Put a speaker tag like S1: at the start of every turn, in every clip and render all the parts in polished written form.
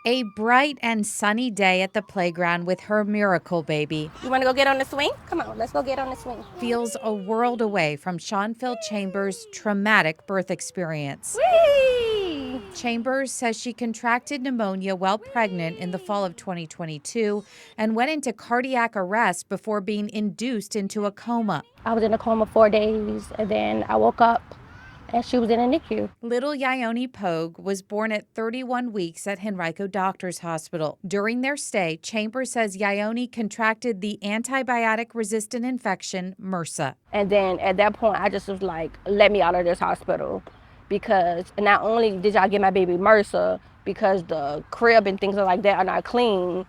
S1: A bright and sunny day at the playground with her miracle baby
S2: You want to go get on the swing? Come on, let's go get on the swing.
S1: feels a world away from Shawnfield Chambers' traumatic birth experience.
S2: Whee!
S1: Chambers says she contracted pneumonia while pregnant in the fall of 2022 and went into cardiac arrest before being induced into a coma.
S2: I was in a coma 4 days, and then I woke up and she was in a NICU.
S1: Little Ione Pogue was born at 31 weeks at Henrico Doctors Hospital. During their stay, Chambers says Ione contracted the antibiotic-resistant infection, MRSA.
S2: And then at that point, I just was like, let me out of this hospital. Because not only did y'all get my baby MRSA, because the crib and things like that are not clean,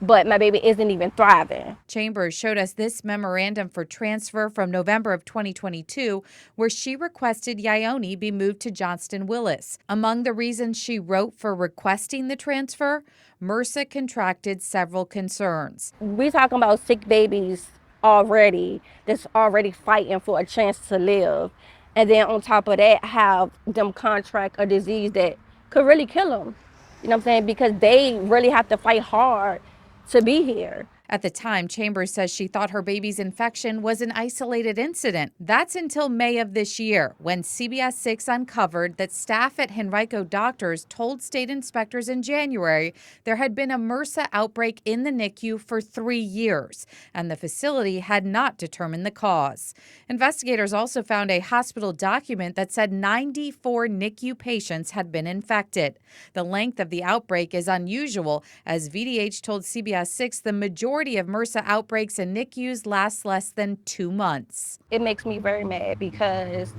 S2: but my baby isn't even thriving.
S1: Chambers showed us this memorandum for transfer from November of 2022, where she requested Ione be moved to Johnston Willis. Among the reasons she wrote for requesting the transfer, MRSA contracted several concerns.
S2: We talking about sick babies already that's already fighting for a chance to live. And then on top of that, have them contract a disease that could really kill them. You know what I'm saying? Because they really have to fight hard to be here.
S1: At the time, Chambers says she thought her baby's infection was an isolated incident. That's until May of this year, when CBS 6 uncovered that staff at Henrico Doctors told state inspectors in January there had been a MRSA outbreak in the NICU for 3 years, and the facility had not determined the cause. Investigators also found a hospital document that said 94 NICU patients had been infected. The length of the outbreak is unusual, as VDH told CBS 6 the majority of MRSA outbreaks in NICUs last less than 2 months.
S2: It makes me very mad because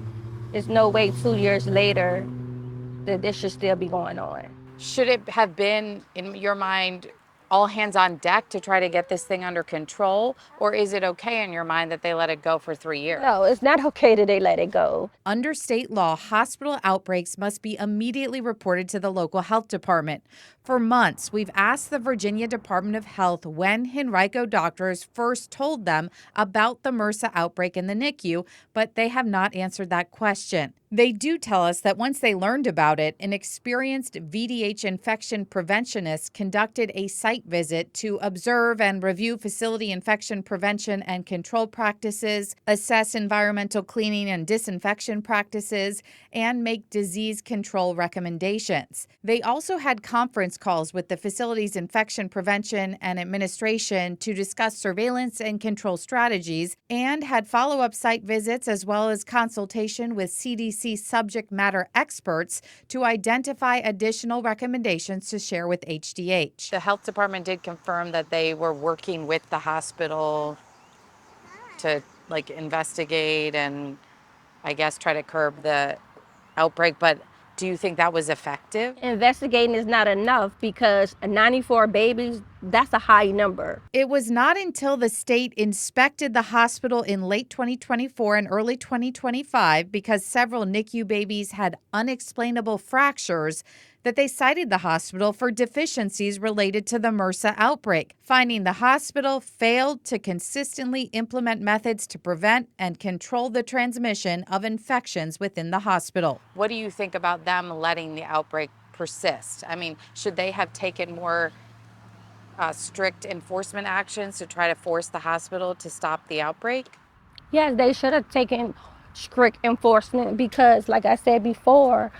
S2: there's no way 2 years later that this should still be going on.
S1: Should it have been, in your mind, all hands on deck to try to get this thing under control? Or is it okay in your mind that they let it go for 3 years?
S2: No, it's not okay that they let it go.
S1: Under state law, hospital outbreaks must be immediately reported to the local health department. For months, we've asked the Virginia Department of Health when Henrico Doctors first told them about the MRSA outbreak in the NICU, but they have not answered that question. They do tell us that once they learned about it, an experienced VDH infection preventionist conducted a site visit to observe and review facility infection prevention and control practices, assess environmental cleaning and disinfection practices, and make disease control recommendations. They also had conference calls with the facility's infection prevention and administration to discuss surveillance and control strategies, and had follow-up site visits as well as consultation with CDC subject matter experts to identify additional recommendations to share with HDH. The health department did confirm that they were working with the hospital to investigate and I guess try to curb the outbreak, but do you think that was effective?
S2: Investigating is not enough because 94 babies, that's a high number.
S1: It was not until the state inspected the hospital in late 2024 and early 2025 because several NICU babies had unexplainable fractures that they cited the hospital for deficiencies related to the MRSA outbreak, finding the hospital failed to consistently implement methods to prevent and control the transmission of infections within the hospital. What do you think about them letting the outbreak persist? I mean, should they have taken more strict enforcement actions to try to force the hospital to stop the outbreak?
S2: Yes, they should have taken strict enforcement because, like I said before,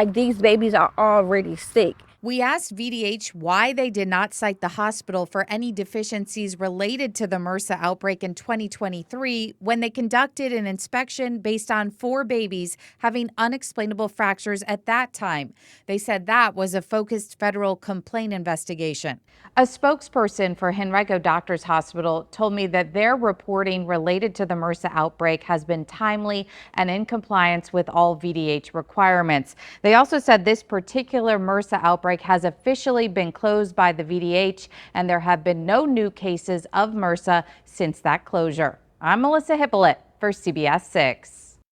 S2: these babies are already sick.
S1: We asked VDH why they did not cite the hospital for any deficiencies related to the MRSA outbreak in 2023 when they conducted an inspection based on 4 babies having unexplainable fractures at that time. They said that was a focused federal complaint investigation. A spokesperson for Henrico Doctors Hospital told me that their reporting related to the MRSA outbreak has been timely and in compliance with all VDH requirements. They also said this particular MRSA outbreak has officially been closed by the VDH, and there have been no new cases of MRSA since that closure. I'm Melissa Hippolyte for CBS 6.